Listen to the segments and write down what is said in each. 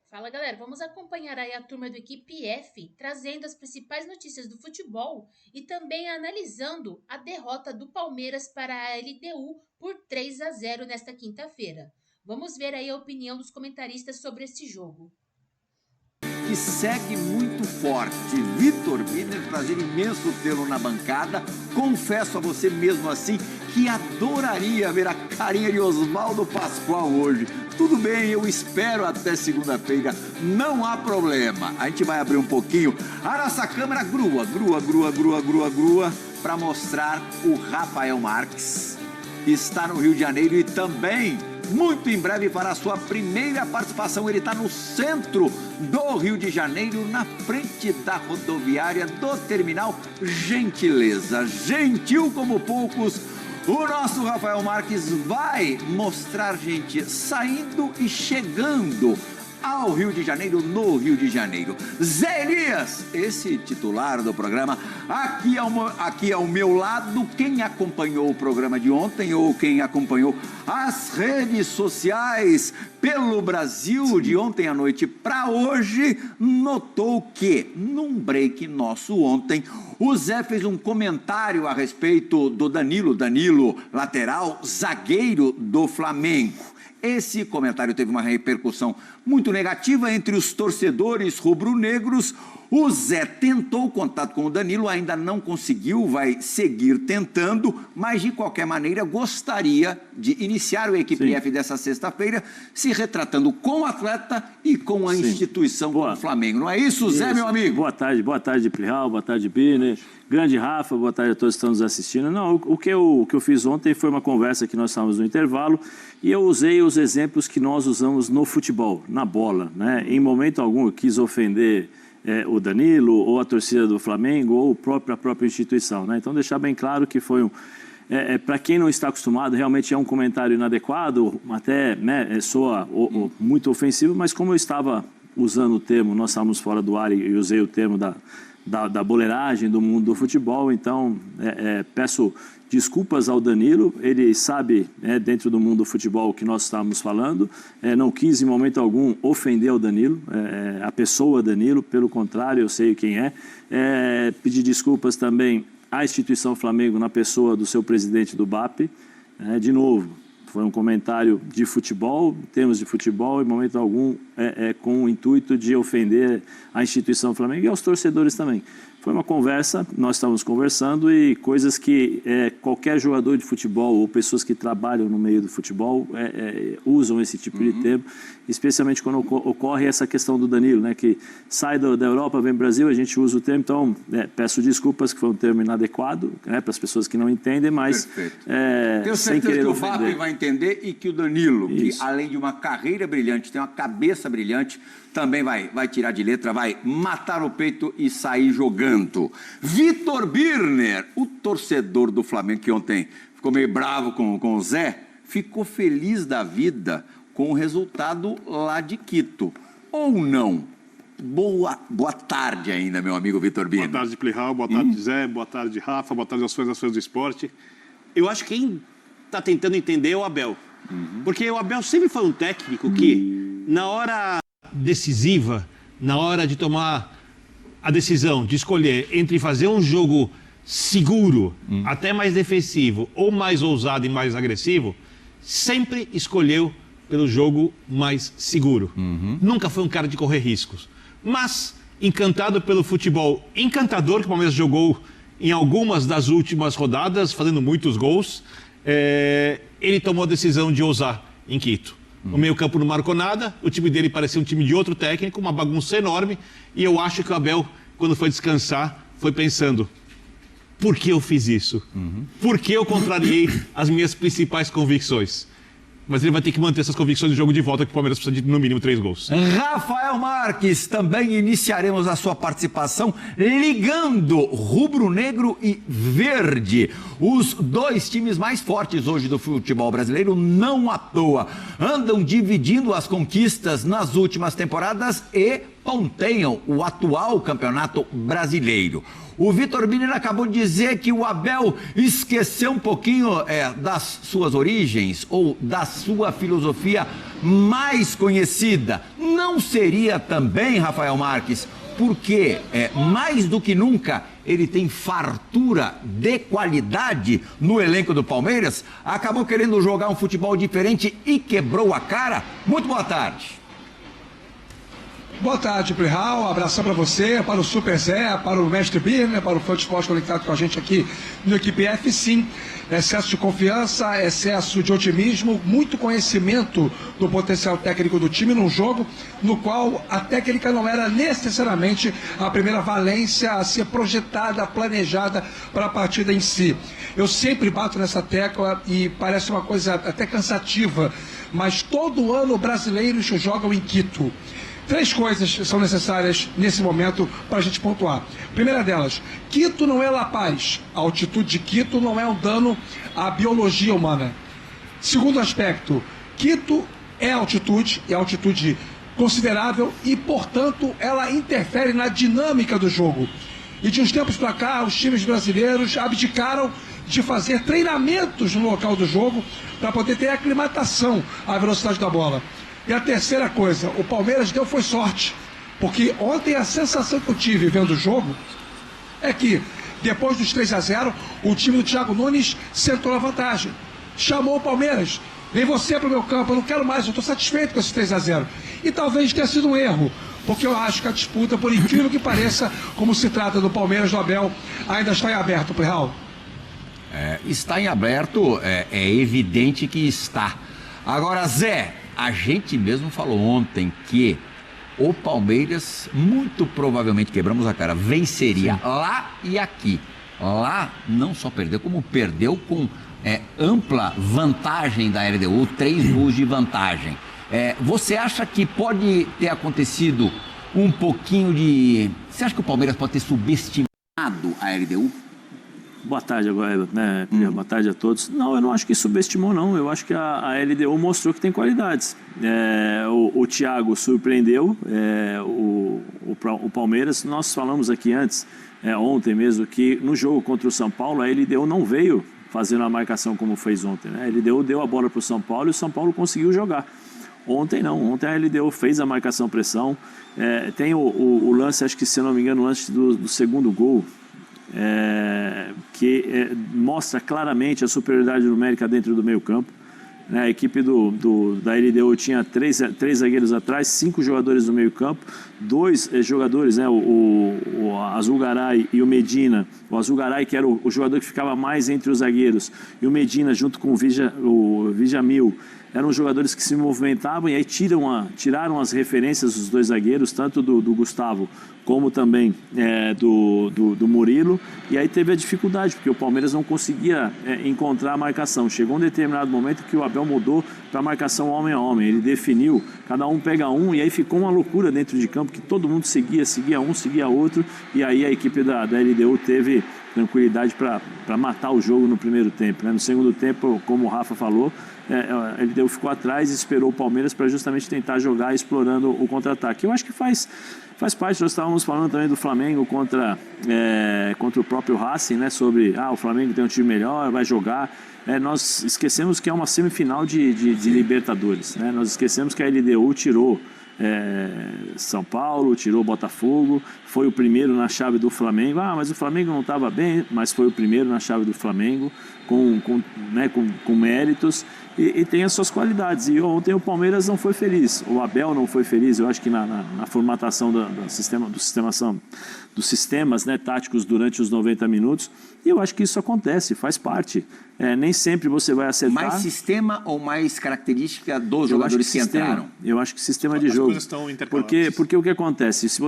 Fala galera, vamos acompanhar aí a turma do Equipe F, trazendo as principais notícias do futebol e também analisando a derrota do Palmeiras para a LDU por 3-0 nesta quinta-feira. Vamos ver aí a opinião dos comentaristas sobre esse jogo. E segue muito forte. Vitor Birner, prazer imenso tê-lo na bancada. Confesso a você mesmo assim que adoraria ver a carinha de Oswaldo Pascoal hoje. Tudo bem, eu espero até segunda-feira, não há problema. A gente vai abrir um pouquinho a nossa câmera grua, para mostrar o Rafael Marques. Está no Rio de Janeiro e também, muito em breve, para a sua primeira participação. Ele está no centro do Rio de Janeiro, na frente da rodoviária do terminal Gentileza. Gentil como poucos, o nosso Rafael Marques vai mostrar gente saindo e chegando ao Rio de Janeiro, no Rio de Janeiro. Zé Elias, esse titular do programa, aqui ao meu lado, quem acompanhou o programa de ontem ou quem acompanhou as redes sociais pelo Brasil de ontem à noite para hoje, notou que num break nosso ontem, o Zé fez um comentário a respeito do Danilo, lateral, zagueiro do Flamengo. Esse comentário teve uma repercussão muito negativa entre os torcedores rubro-negros. O Zé tentou contato com o Danilo, ainda não conseguiu, vai seguir tentando, mas de qualquer maneira gostaria de iniciar o Equipe F dessa sexta-feira, se retratando com o atleta e com a instituição do Flamengo. Não é isso, Zé, meu amigo? Boa tarde, Plihal, boa tarde, Birner. Grande Rafa, boa tarde a todos que estão nos assistindo. Não, o que eu fiz ontem foi uma conversa que nós estávamos no intervalo e eu usei os exemplos que nós usamos no futebol, na bola, né? Em momento algum eu quis ofender o Danilo ou a torcida do Flamengo ou a própria instituição, né? Então deixar bem claro que foi para quem não está acostumado, realmente é um comentário inadequado, até soa muito ofensivo, mas como eu estava usando o termo, nós estávamos fora do ar e usei o termo da boleiragem do mundo do futebol, então peço desculpas ao Danilo, ele sabe dentro do mundo do futebol o que nós estávamos falando, não quis em momento algum ofender o Danilo, a pessoa Danilo, pelo contrário, eu sei quem pedir desculpas também à instituição Flamengo na pessoa do seu presidente do BAP, de novo, foi um comentário de futebol, em termos de futebol, em momento algum com o intuito de ofender a instituição Flamengo e aos torcedores também. Foi uma conversa, nós estávamos conversando e coisas que qualquer jogador de futebol ou pessoas que trabalham no meio do futebol usam esse tipo de termo, especialmente quando ocorre essa questão do Danilo, né, que sai da Europa, vem para o Brasil, a gente usa o termo, então peço desculpas que foi um termo inadequado, para as pessoas que não entendem, mas tenho sem certeza querer que o ofender. Fábio vai entender e que o Danilo, que além de uma carreira brilhante, tem uma cabeça brilhante, também vai tirar de letra, vai matar o peito e sair jogando. Vitor Birner, o torcedor do Flamengo que ontem ficou meio bravo com o Zé, ficou feliz da vida com o resultado lá de Quito. Ou não? Boa tarde ainda, meu amigo Vitor Birner. Boa tarde, Plihal, boa tarde, Zé, boa tarde, Rafa, boa tarde aos fãs do esporte. Eu acho que quem está tentando entender é o Abel. Porque o Abel sempre foi um técnico que, na hora decisiva, na hora de tomar a decisão de escolher entre fazer um jogo seguro, até mais defensivo, ou mais ousado e mais agressivo, sempre escolheu pelo jogo mais seguro. Nunca foi um cara de correr riscos. Mas, encantado pelo futebol encantador que o Palmeiras jogou em algumas das últimas rodadas, fazendo muitos gols, ele tomou a decisão de ousar em Quito. O meio-campo não marcou nada, o time dele parecia um time de outro técnico, uma bagunça enorme, e eu acho que o Abel, quando foi descansar, foi pensando: por que eu fiz isso? Por que eu contrariei as minhas principais convicções? Mas ele vai ter que manter essas convicções do jogo de volta, que o Palmeiras precisa de, no mínimo, 3 gols. Rafael Marques, também iniciaremos a sua participação ligando rubro-negro e verde. Os dois times mais fortes hoje do futebol brasileiro, não à toa, andam dividindo as conquistas nas últimas temporadas e ponteiam o atual campeonato brasileiro. O Vitor Birner acabou de dizer que o Abel esqueceu um pouquinho das suas origens ou da sua filosofia mais conhecida. Não não seria também, Rafael Marques, porque mais do que nunca ele tem fartura de qualidade no elenco do Palmeiras, acabou querendo jogar um futebol diferente e quebrou a cara? Muito boa tarde. Boa tarde, Plihal. Um abração para você, para o Super Zé, para o Mestre Birner, para o Fã de Esporte conectado com a gente aqui no Equipe F. Sim, excesso de confiança, excesso de otimismo, muito conhecimento do potencial técnico do time num jogo no qual a técnica não era necessariamente a primeira valência a ser projetada, planejada para a partida em si. Eu sempre bato nessa tecla e parece uma coisa até cansativa, mas todo ano brasileiros jogam em Quito. 3 coisas são necessárias nesse momento para a gente pontuar. Primeira delas, Quito não é La Paz. A altitude de Quito não é um dano à biologia humana. Segundo aspecto, Quito é altitude considerável e, portanto, ela interfere na dinâmica do jogo. E de uns tempos para cá, os times brasileiros abdicaram de fazer treinamentos no local do jogo para poder ter aclimatação à velocidade da bola. E a terceira coisa, o Palmeiras foi sorte, porque ontem a sensação que eu tive vendo o jogo é que, depois dos 3-0, o time do Thiago Nunes sentou na vantagem. Chamou o Palmeiras, vem você para o meu campo, eu não quero mais, eu estou satisfeito com esse 3-0. E talvez tenha sido um erro, porque eu acho que a disputa, por incrível que pareça, como se trata do Palmeiras do Abel, ainda está em aberto, Plihal. Está em aberto, é evidente que está. Agora, Zé, a gente mesmo falou ontem que o Palmeiras, muito provavelmente, quebramos a cara, venceria lá e aqui. Lá não só perdeu, como perdeu com ampla vantagem da LDU, 3 gols de vantagem. Você acha que pode ter acontecido um pouquinho de... Você acha que o Palmeiras pode ter subestimado a LDU? Boa tarde agora, né? Boa tarde a todos. Não, eu não acho que subestimou, não. Eu acho que a LDU mostrou que tem qualidades. O Thiago surpreendeu o Palmeiras. Nós falamos aqui antes, ontem mesmo, que no jogo contra o São Paulo, a LDU não veio fazendo a marcação como fez ontem, né? A LDU deu a bola para o São Paulo e o São Paulo conseguiu jogar. Ontem não, ontem a LDU fez a marcação-pressão. Tem o lance, acho que se eu não me engano, o lance do segundo gol, que mostra claramente a superioridade numérica dentro do meio campo. A equipe da LDU tinha 3 zagueiros atrás, 5 jogadores no meio campo, 2 jogadores, o Azulgaray e o Medina. O Azulgaray, que era o jogador que ficava mais entre os zagueiros, e o Medina junto com o Vijamil, eram jogadores que se movimentavam e aí tiraram as referências dos 2 zagueiros, tanto do Gustavo como também do Murilo, e aí teve a dificuldade, porque o Palmeiras não conseguia encontrar a marcação. Chegou um determinado momento que o Abel mudou para a marcação homem a homem, ele definiu, cada um pega um, e aí ficou uma loucura dentro de campo, que todo mundo seguia um, seguia outro, e aí a equipe da LDU teve tranquilidade para matar o jogo no primeiro tempo, né? No segundo tempo, como o Rafa falou, a LDU ficou atrás e esperou o Palmeiras para justamente tentar jogar explorando o contra-ataque. Eu acho que faz parte. Nós estávamos falando também do Flamengo contra o próprio Racing, né? Sobre o Flamengo tem um time melhor, vai jogar. Nós esquecemos que é uma semifinal de Libertadores, né? Nós esquecemos que a LDU tirou São Paulo, tirou Botafogo, foi o primeiro na chave do Flamengo. Mas o Flamengo não estava bem, mas foi o primeiro na chave do Flamengo, com méritos, e tem as suas qualidades. E ontem o Palmeiras não foi feliz, o Abel não foi feliz. Eu acho que na formatação dos sistemas, né, táticos durante os 90 minutos, e eu acho que isso acontece, faz parte. Nem sempre você vai acertar. Mais sistema ou mais característica dos jogadores que entraram? Eu acho que sistema de jogo. Porque o que acontece? Se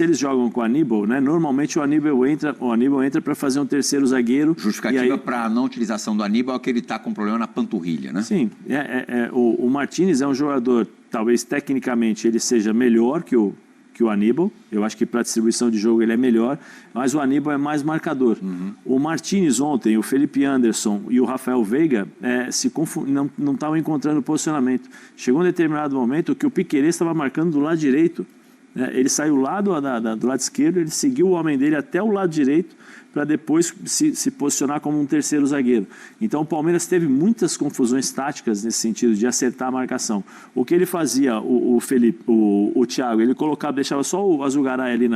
eles jogam com o Aníbal, né, normalmente o Aníbal entra para fazer um terceiro zagueiro. Justificativa para a não utilização do Aníbal é que ele está com problema na panturrilha, né? Sim. O Martínez é um jogador, talvez tecnicamente ele seja melhor que o Aníbal. Eu acho que para distribuição de jogo ele é melhor, mas o Aníbal é mais marcador. O Martínez ontem, o Felipe Anderson e o Rafael Veiga não estavam encontrando posicionamento. Chegou um determinado momento que o Piquerez estava marcando do lado direito Ele saiu lá do lado esquerdo, ele seguiu o homem dele até o lado direito para depois se posicionar como um terceiro zagueiro. Então o Palmeiras teve muitas confusões táticas nesse sentido de acertar a marcação. O que ele fazia, o Thiago, ele deixava só o Azugaray ali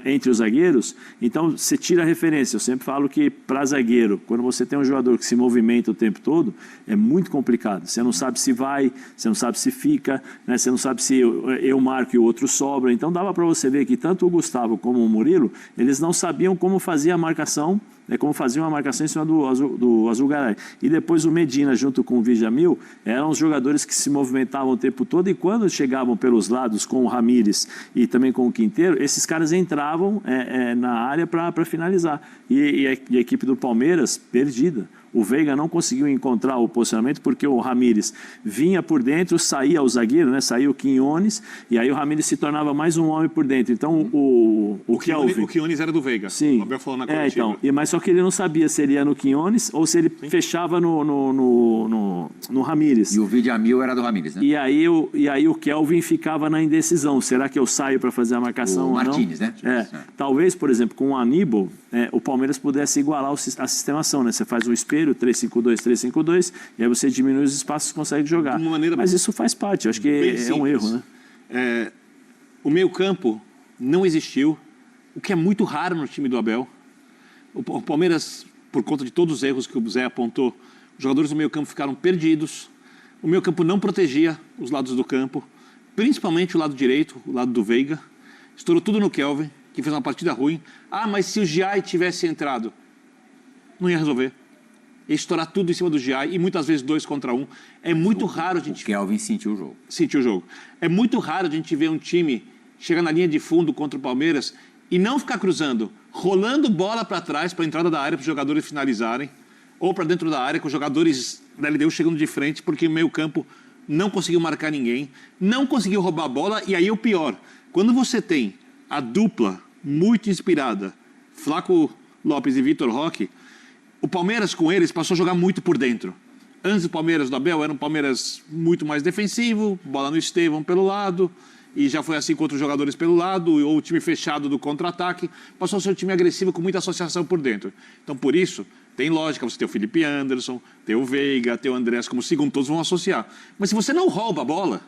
entre os zagueiros, então você tira a referência. Eu sempre falo que para zagueiro, quando você tem um jogador que se movimenta o tempo todo, é muito complicado. Você não sabe se vai, você não sabe se fica, né? Você não sabe se eu marco e o outro sobra. Então dava para você ver que tanto o Gustavo como o Murilo, eles não sabiam como fazer a marcação, como faziam a marcação em cima do Azugaray. E depois o Medina, junto com o Djamil, eram os jogadores que se movimentavam o tempo todo, e quando chegavam pelos lados com o Ramires e também com o Quinteiro, esses caras entravam na área para finalizar. E a equipe do Palmeiras, perdida. O Veiga não conseguiu encontrar o posicionamento porque o Ramires vinha por dentro, saía o zagueiro, né? Saía o Quinones, e aí o Ramires se tornava mais um homem por dentro. Então o Kelvin... O Quinones era do Veiga. Sim. O Abel falou na coletiva. Mas só que ele não sabia se ele ia no Quinones ou se ele fechava no Ramires. E o Djamil era do Ramires, né? E aí o Kelvin ficava na indecisão. Será que eu saio para fazer a marcação o ou não? Martínez, né? Talvez, por exemplo, com o Aníbal, o Palmeiras pudesse igualar a sistemação, né? Você faz um espelho, 3-5-2, 3-5-2, e aí você diminui os espaços e consegue jogar. Mas isso faz parte, eu acho que é um erro, né? O meio-campo não existiu, o que é muito raro no time do Abel. O Palmeiras, por conta de todos os erros que o Zé apontou, os jogadores do meio-campo ficaram perdidos. O meio-campo não protegia os lados do campo, principalmente o lado direito, o lado do Veiga. Estourou tudo no Kelvin, que fez uma partida ruim. Mas se o Giai tivesse entrado, não ia resolver. Ia estourar tudo em cima do Giai, e muitas vezes 2 contra 1. É muito raro a gente... O Kelvin sentiu o jogo. Sentiu o jogo. É muito raro a gente ver um time chegar na linha de fundo contra o Palmeiras e não ficar cruzando, rolando bola para trás, para a entrada da área, para os jogadores finalizarem, ou para dentro da área, com os jogadores da LDU chegando de frente, porque o meio-campo não conseguiu marcar ninguém, não conseguiu roubar a bola, e aí o pior, quando você tem a dupla muito inspirada, Flaco Lopes e Vitor Roque, o Palmeiras com eles passou a jogar muito por dentro. Antes do Palmeiras do Abel era um Palmeiras muito mais defensivo, bola no Estevão pelo lado, e já foi assim contra os jogadores pelo lado, ou o time fechado do contra-ataque, passou a ser um time agressivo com muita associação por dentro. Então, por isso, tem lógica, você tem o Felipe Anderson, tem o Veiga, tem o Andrés como segundo, todos vão associar. Mas se você não rouba a bola,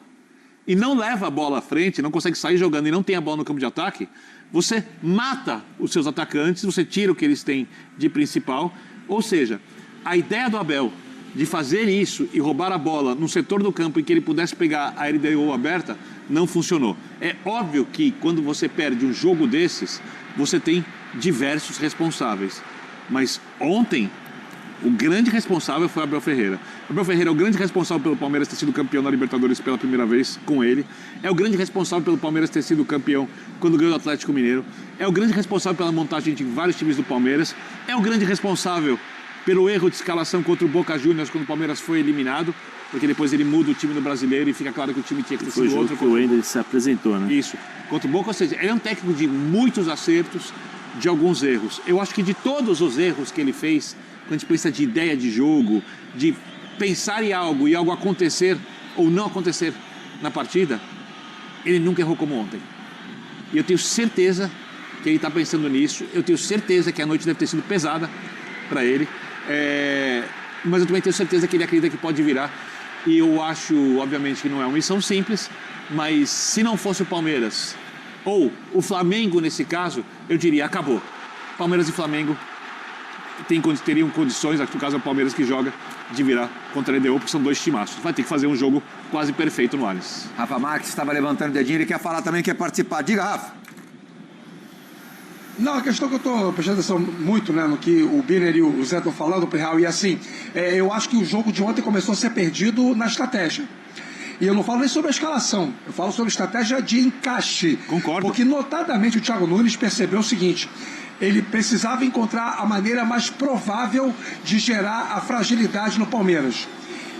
e não leva a bola à frente, não consegue sair jogando e não tem a bola no campo de ataque, você mata os seus atacantes, você tira o que eles têm de principal. Ou seja, a ideia do Abel de fazer isso e roubar a bola no setor do campo em que ele pudesse pegar a LDU aberta, não funcionou. É óbvio que quando você perde um jogo desses, você tem diversos responsáveis. Mas ontem, o grande responsável foi Abel Ferreira. Abel Ferreira é o grande responsável pelo Palmeiras ter sido campeão da Libertadores pela primeira vez com ele. É o grande responsável pelo Palmeiras ter sido campeão quando ganhou o Atlético Mineiro. É o grande responsável pela montagem de vários times do Palmeiras. É o grande responsável pelo erro de escalação contra o Boca Juniors quando o Palmeiras foi eliminado, porque depois ele muda o time no Brasileiro e fica claro que o time tinha que ter sido outro. Foi o Wendel se apresentou, né? Isso, contra o Boca. Ou seja, ele é um técnico de muitos acertos, de alguns erros. Eu acho que de todos os erros que ele fez, quando a gente pensa de ideia de jogo, de pensar em algo e algo acontecer ou não acontecer na partida, ele nunca errou como ontem. E eu tenho certeza que ele está pensando nisso, eu tenho certeza que a noite deve ter sido pesada para ele, mas eu também tenho certeza que ele acredita que pode virar. E eu acho, obviamente, que não é uma missão simples, mas se não fosse o Palmeiras, ou o Flamengo nesse caso, eu diria, acabou. Palmeiras e Flamengo teriam condições, no caso é o Palmeiras que joga, de virar contra a LDU, porque são 2 timaços. Vai ter que fazer um jogo quase perfeito no Allianz. Rafa Marques estava levantando o dedinho, ele quer falar também, quer participar. Diga, Rafa. Não, a questão que eu estou prestando atenção muito, né, no que o Biner e o Zé estão falando, Plihal, e assim, eu acho que o jogo de ontem começou a ser perdido na estratégia. E eu não falo nem sobre a escalação, eu falo sobre estratégia de encaixe. Concordo. Porque notadamente o Thiago Nunes percebeu o seguinte: ele precisava encontrar a maneira mais provável de gerar a fragilidade no Palmeiras.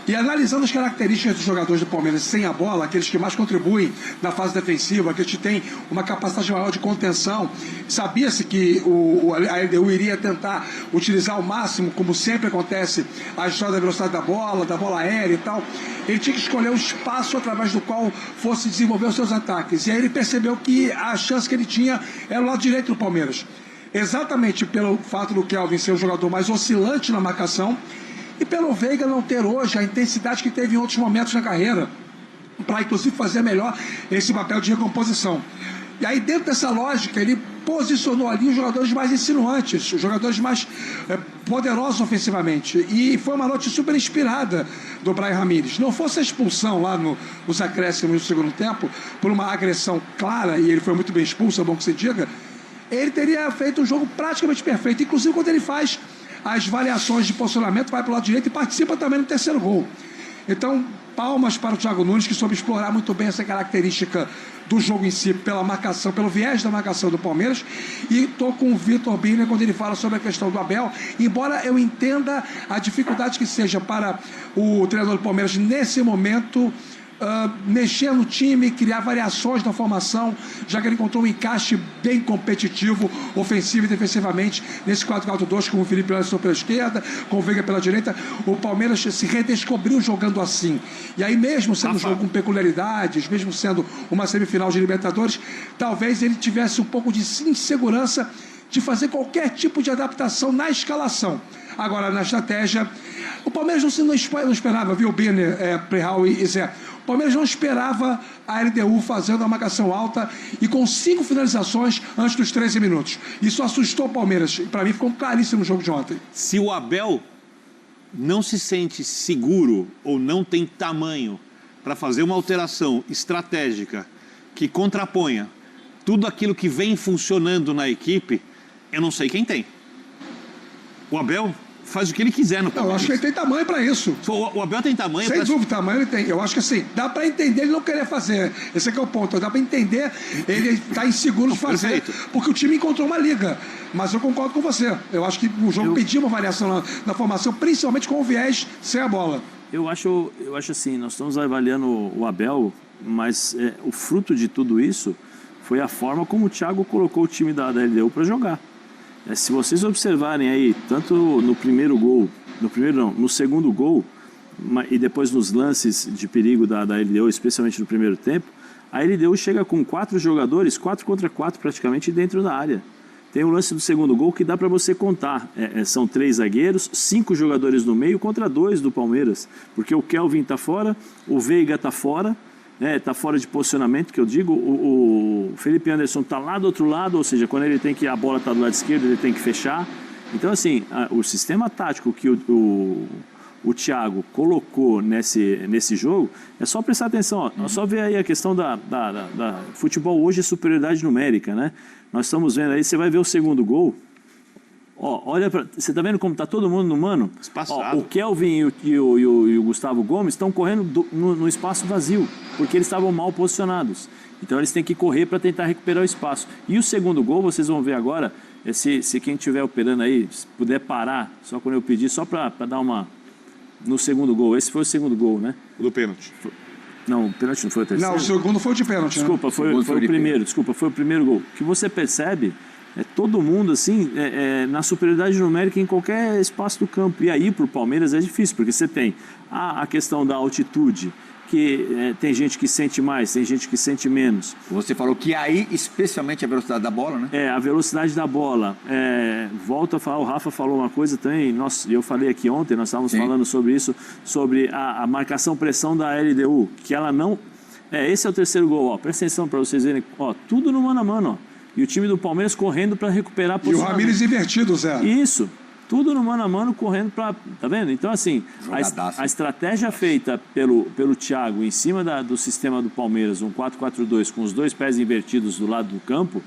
E analisando as características dos jogadores do Palmeiras sem a bola, aqueles que mais contribuem na fase defensiva, aqueles que têm uma capacidade maior de contenção, sabia-se que a LDU iria tentar utilizar ao máximo, como sempre acontece, a história da velocidade da bola aérea e tal. Ele tinha que escolher um espaço através do qual fosse desenvolver os seus ataques. E aí ele percebeu que a chance que ele tinha era o lado direito do Palmeiras. Exatamente pelo fato do Kelvin ser um jogador mais oscilante na marcação e pelo Veiga não ter hoje a intensidade que teve em outros momentos na carreira, para inclusive fazer melhor esse papel de recomposição. E aí, dentro dessa lógica, ele posicionou ali os jogadores mais insinuantes, os jogadores mais poderosos ofensivamente. E foi uma noite super inspirada do Bryan Ramírez. Não fosse a expulsão lá nos acréscimos do segundo tempo, por uma agressão clara, e ele foi muito bem expulso, é bom que se diga, ele teria feito um jogo praticamente perfeito. Inclusive, quando ele faz as variações de posicionamento, vai para o lado direito e participa também no terceiro gol. Então, palmas para o Thiago Nunes, que soube explorar muito bem essa característica do jogo em si, pela marcação, pelo viés da marcação do Palmeiras. E estou com o Vitor Birner quando ele fala sobre a questão do Abel. Embora eu entenda a dificuldade que seja para o treinador do Palmeiras nesse momento mexer no time, criar variações na formação, já que ele encontrou um encaixe bem competitivo, ofensivo e defensivamente, nesse 4-4-2, com o Felipe Anderson pela esquerda, com o Veiga pela direita. O Palmeiras se redescobriu jogando assim. E aí, mesmo sendo um jogo com peculiaridades, mesmo sendo uma semifinal de Libertadores, talvez ele tivesse um pouco de insegurança de fazer qualquer tipo de adaptação na escalação. Agora, na estratégia, o Palmeiras não esperava, viu, Birner, Plihal e Zé? O Palmeiras não esperava a LDU fazendo uma marcação alta e com 5 finalizações antes dos 13 minutos. Isso assustou o Palmeiras. Para mim ficou claríssimo no jogo de ontem. Se o Abel não se sente seguro ou não tem tamanho para fazer uma alteração estratégica que contraponha tudo aquilo que vem funcionando na equipe, eu não sei quem tem. O Abel faz o que ele quiser no Palmeiras. Eu acho que ele tem tamanho para isso. O Abel tem tamanho Sem dúvida, tamanho ele tem. Eu acho que assim, dá para entender ele não querer fazer. Esse é que é o ponto. Dá para entender ele estar inseguro de fazer. Perfeito. Porque o time encontrou uma liga. Mas eu concordo com você. Eu acho que o jogo pediu uma variação na formação, principalmente com o viés sem a bola. Eu acho assim, nós estamos avaliando o Abel, mas o fruto de tudo isso foi a forma como o Thiago colocou o time da LDU para jogar. Se vocês observarem aí, tanto no primeiro gol, no segundo gol, e depois nos lances de perigo da LDU, especialmente no primeiro tempo, a LDU chega com 4 jogadores, 4 contra 4 praticamente dentro da área. Tem o lance do segundo gol que dá para você contar. São 3 zagueiros, 5 jogadores no meio contra 2 do Palmeiras. Porque o Kelvin está fora, o Veiga está fora, está fora de posicionamento, que eu digo, o Felipe Anderson está lá do outro lado, ou seja, quando ele tem que, a bola está do lado esquerdo, ele tem que fechar. Então, assim, o sistema tático que o Thiago colocou nesse jogo, é só prestar atenção, ó, só ver aí a questão da futebol hoje é superioridade numérica, né? Nós estamos vendo aí, você vai ver o segundo gol, ó, olha pra, você está vendo como está todo mundo no mano? Ó, o Kelvin e o Gustavo Gomes estão correndo no espaço vazio, porque eles estavam mal posicionados. Então eles têm que correr para tentar recuperar o espaço. E o segundo gol, vocês vão ver agora, se quem estiver operando aí, se puder parar, só quando eu pedir, só para dar uma... No segundo gol, esse foi o segundo gol, né? O do pênalti. Não, o pênalti não foi o terceiro. Não, o segundo foi o de pênalti. Desculpa, foi o primeiro. Desculpa, foi o primeiro gol. O que você percebe todo mundo assim, na superioridade numérica em qualquer espaço do campo. E aí, para o Palmeiras, é difícil, porque você tem a questão da altitude, que tem gente que sente mais, tem gente que sente menos. Você falou que aí, especialmente a velocidade da bola, né? A velocidade da bola. Volto a falar, o Rafa falou uma coisa também, eu falei aqui ontem, nós estávamos falando sobre isso, sobre a marcação-pressão da LDU, que ela não... esse é o terceiro gol, ó, presta atenção para vocês verem, ó, tudo no mano a mano, ó. E o time do Palmeiras correndo para recuperar a posição. E o Ramírez invertido, Zé. Isso. Tudo no mano a mano correndo para... Tá vendo? Então, assim, a estratégia feita pelo Thiago em cima do sistema do Palmeiras, um 4-4-2, com os 2 pés invertidos do lado do campo,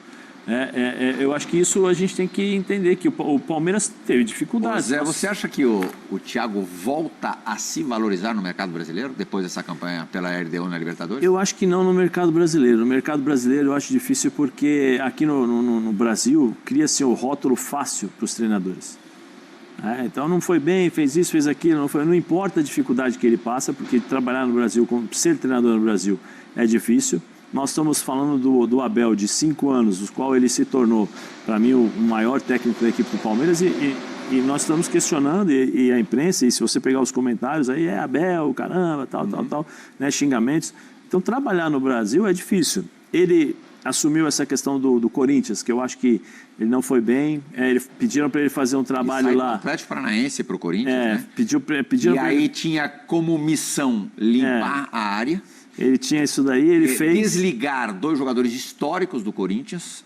eu acho que isso a gente tem que entender, que o Palmeiras teve dificuldades. Zé, você acha que o Thiago volta a se valorizar no mercado brasileiro depois dessa campanha pela LDU na Libertadores? Eu acho que não no mercado brasileiro. No mercado brasileiro eu acho difícil porque aqui no Brasil cria-se o rótulo fácil para os treinadores. Então não foi bem, fez isso, fez aquilo, não importa a dificuldade que ele passa, porque trabalhar no Brasil, ser treinador no Brasil é difícil. Nós estamos falando do Abel, de 5 anos, dos qual ele se tornou, para mim, o maior técnico da equipe do Palmeiras, e nós estamos questionando, e a imprensa, e se você pegar os comentários, aí é Abel, caramba, tal, né, xingamentos. Então, trabalhar no Brasil é difícil. Ele assumiu essa questão do Corinthians, que eu acho que ele não foi bem. Pediram para ele fazer um trabalho lá. Do Atlético Paranaense para o Corinthians, né? Pediram e aí tinha como missão limpar a área. Ele tinha isso daí, ele fez... Desligar 2 jogadores históricos do Corinthians,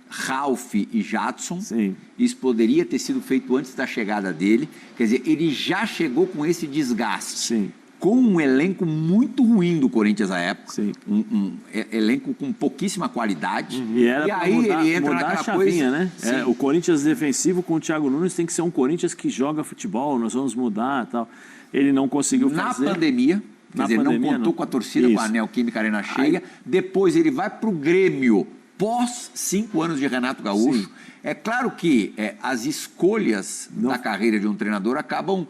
Ralf e Jadson. Sim. Isso poderia ter sido feito antes da chegada dele. Quer dizer, ele já chegou com esse desgaste. Sim. Com um elenco muito ruim do Corinthians à época. Sim. Um elenco com pouquíssima qualidade. E era para ele entra mudar naquela a chavinha, coisa, né? O Corinthians defensivo com o Thiago Nunes tem que ser um Corinthians que joga futebol, nós vamos mudar e tal. Ele não conseguiu fazer. Na pandemia... Quer dizer, não contou com a torcida, com a Neoquímica Arena cheia. Depois ele vai para o Grêmio, pós 5 anos de Renato Gaúcho. Sim. É claro que as escolhas da carreira de um treinador acabam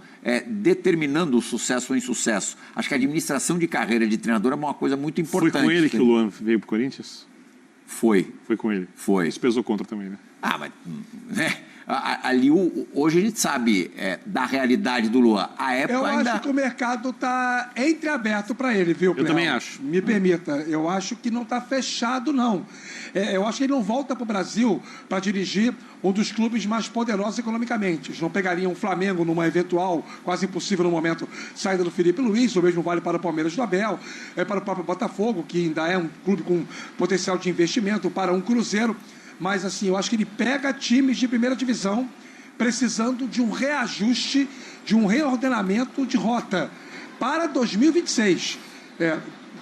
determinando o sucesso ou insucesso. Acho que a administração de carreira de treinador é uma coisa muito importante. Foi com ele que o Luan veio para o Corinthians? Foi. Foi com ele? Foi. Isso pesou contra também, né? Mas... Ali, hoje a gente sabe da realidade do Luan. A época eu ainda... acho que o mercado está entreaberto para ele, viu, Cléo? Eu também acho. Me permita, eu acho que não está fechado, não. Eu acho que ele não volta para o Brasil para dirigir um dos clubes mais poderosos economicamente. Eles não pegariam o Flamengo numa eventual, quase impossível no momento, saída do Felipe Luiz, o mesmo vale para o Palmeiras do Abel, para o próprio Botafogo, que ainda é um clube com potencial de investimento, para um Cruzeiro. Mas, assim, eu acho que ele pega times de primeira divisão precisando de um reajuste, de um reordenamento de rota para 2026.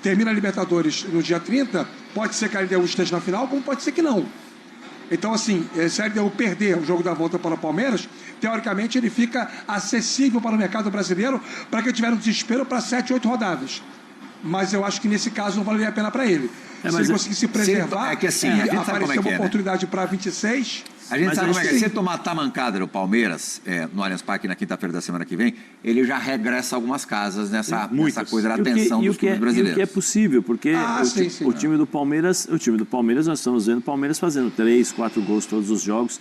Termina a Libertadores no dia 30, pode ser que a LDU esteja na final, como pode ser que não. Então, assim, se a LDU perder o jogo da volta para o Palmeiras, teoricamente ele fica acessível para o mercado brasileiro para quem tiver um desespero para 7, 8 rodadas. Mas eu acho que nesse caso não valeria a pena para ele. Se ele conseguir se preservar, aparecer uma oportunidade para 26... A gente sabe como é que é. Se tomar a tamancada do Palmeiras, no Allianz Parque, na quinta-feira da semana que vem, ele já regressa algumas casas nessa coisa da atenção dos clubes brasileiros. E o que é possível, porque o time do Palmeiras, nós estamos vendo o Palmeiras fazendo 3, 4 gols todos os jogos,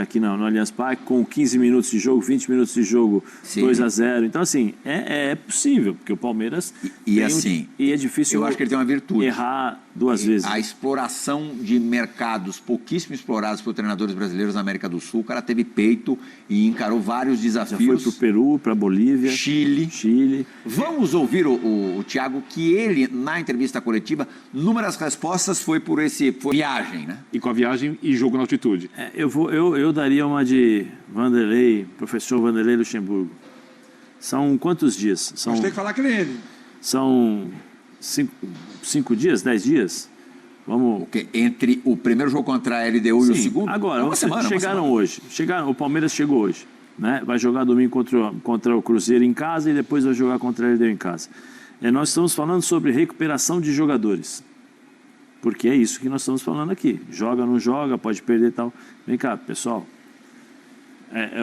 aqui no Allianz Parque, com 15 minutos de jogo, 20 minutos de jogo, 2-0. Então, assim, é possível, porque o Palmeiras... E é difícil... Eu acho que ele tem uma virtude. Errar 2 vezes. A exploração de mercados pouquíssimo explorados por treinadores brasileiros na América do Sul. O cara teve peito e encarou vários desafios. Já foi para o Peru, para a Bolívia. Chile. Vamos ouvir o Thiago, que ele, na entrevista coletiva, numa das respostas foi por viagem, né? E com a viagem e jogo na altitude. Eu daria uma de professor Vanderlei Luxemburgo. São quantos dias? Mas tem que falar que nem ele. São 5 dias, 10 dias? Vamos... Entre o primeiro jogo contra a LDU e o segundo? Agora, chegaram hoje. O Palmeiras chegou hoje. Né? Vai jogar domingo contra o Cruzeiro em casa e depois vai jogar contra a LDU em casa. Nós estamos falando sobre recuperação de jogadores. Porque é isso que nós estamos falando aqui. Joga, não joga, pode perder e tal. Vem cá, pessoal.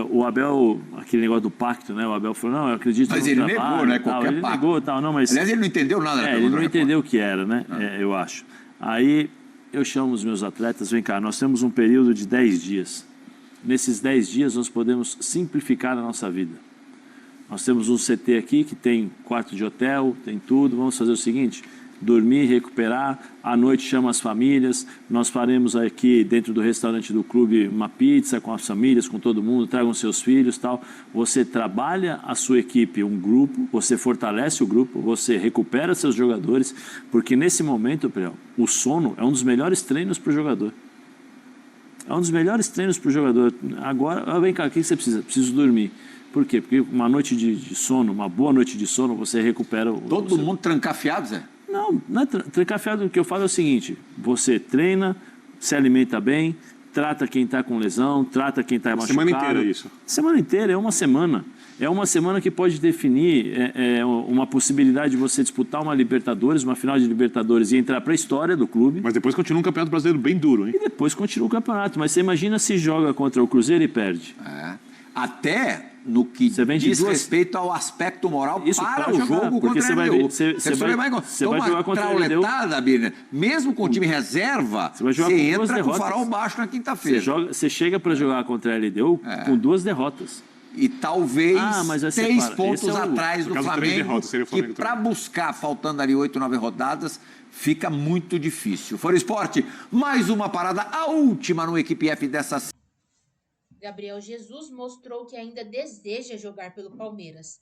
O Abel, aquele negócio do pacto, né? O Abel falou, não, eu acredito no trabalho. Mas ele negou, né? Qualquer pacto. Negou, tal, não, mas... Aliás, ele não entendeu nada. Ele não entendeu o que era, né? Eu acho. Aí eu chamo os meus atletas, vem cá, nós temos um período de 10 dias. Nesses 10 dias nós podemos simplificar a nossa vida. Nós temos um CT aqui que tem quarto de hotel, tem tudo. Vamos fazer o seguinte, dormir, recuperar, à noite chama as famílias, nós faremos aqui dentro do restaurante do clube uma pizza com as famílias, com todo mundo, tragam seus filhos, tal. Você trabalha a sua equipe, um grupo, você fortalece o grupo, você recupera seus jogadores, porque nesse momento, o sono é um dos melhores treinos para o jogador. É um dos melhores treinos para o jogador. Agora, vem cá, o que você precisa? Preciso dormir. Por quê? Porque uma noite de sono, uma boa noite de sono, você recupera... Todo mundo trancafiado, Zé? Não é trancafiado. O que eu falo é o seguinte, você treina, se alimenta bem, trata quem está com lesão, trata quem está machucado. Semana inteira isso? Semana inteira, é uma semana. É uma semana que pode definir uma possibilidade de você disputar uma Libertadores, uma final de Libertadores e entrar para a história do clube. Mas depois continua um campeonato brasileiro bem duro, hein? E depois continua o campeonato. Mas você imagina se joga contra o Cruzeiro e perde. Até no que Você vem de diz duas- respeito ao aspecto moral Isso, para pra o jogar, jogo porque contra a LDU. você vai jogar contra a LDU. Trauletada, Birner, mesmo com o time reserva, Você vai jogar você com duas entra com o derrotas. farol baixo na quinta-feira. Você chega para jogar contra a LDU com 2 derrotas. E talvez Mas vai ser 3 claro, pontos esse é o- atrás por do causa de 3 Flamengo, derrotas, seria o que Flamengo para também. buscar, faltando ali 8, 9 rodadas, fica muito difícil. Fora Esporte, mais uma parada, a última no Equipe F dessa. Gabriel Jesus mostrou que ainda deseja jogar pelo Palmeiras,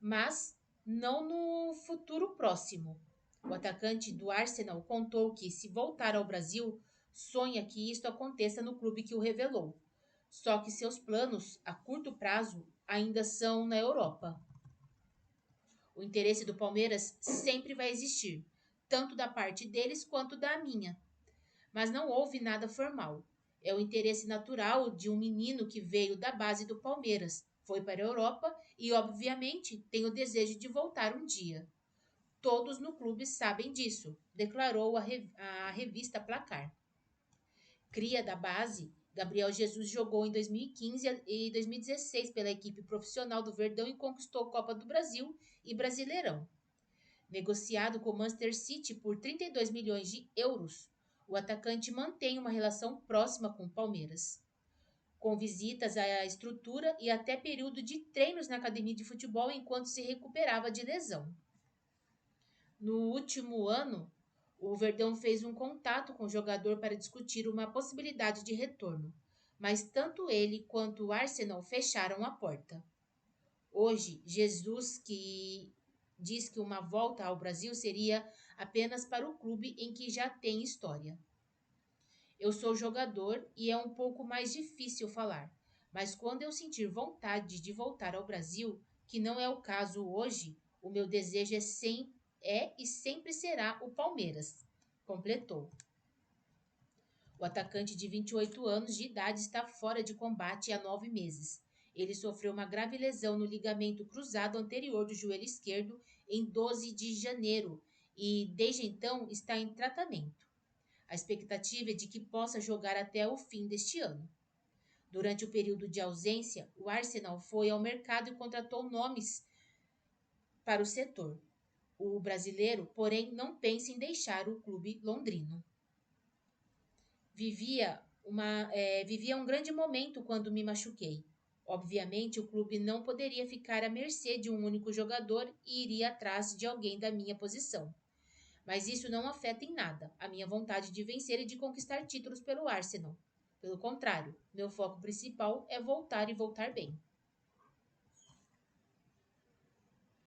mas não no futuro próximo. O atacante do Arsenal contou que, se voltar ao Brasil, sonha que isto aconteça no clube que o revelou. Só que seus planos, a curto prazo, ainda são na Europa. O interesse do Palmeiras sempre vai existir, tanto da parte deles quanto da minha. Mas não houve nada formal. É o interesse natural de um menino que veio da base do Palmeiras, foi para a Europa e, obviamente, tem o desejo de voltar um dia. Todos no clube sabem disso, declarou a revista Placar. Cria da base, Gabriel Jesus jogou em 2015 e 2016 pela equipe profissional do Verdão e conquistou Copa do Brasil e Brasileirão. Negociado com o Manchester City por 32 milhões de euros, o atacante mantém uma relação próxima com o Palmeiras, com visitas à estrutura e até período de treinos na academia de futebol enquanto se recuperava de lesão. No último ano, o Verdão fez um contato com o jogador para discutir uma possibilidade de retorno, mas tanto ele quanto o Arsenal fecharam a porta. Hoje, Jesus diz que uma volta ao Brasil seria apenas para o clube em que já tem história. Eu sou jogador e é um pouco mais difícil falar, mas quando eu sentir vontade de voltar ao Brasil, que não é o caso hoje, o meu desejo é e sempre será o Palmeiras, completou. O atacante de 28 anos de idade está fora de combate há 9 meses. Ele sofreu uma grave lesão no ligamento cruzado anterior do joelho esquerdo em 12 de janeiro e, desde então, está em tratamento. A expectativa é de que possa jogar até o fim deste ano. Durante o período de ausência, o Arsenal foi ao mercado e contratou nomes para o setor. O brasileiro, porém, não pensa em deixar o clube londrino. Vivia um grande momento quando me machuquei. Obviamente, o clube não poderia ficar à mercê de um único jogador e iria atrás de alguém da minha posição. Mas isso não afeta em nada a minha vontade de vencer e de conquistar títulos pelo Arsenal. Pelo contrário, meu foco principal é voltar e voltar bem.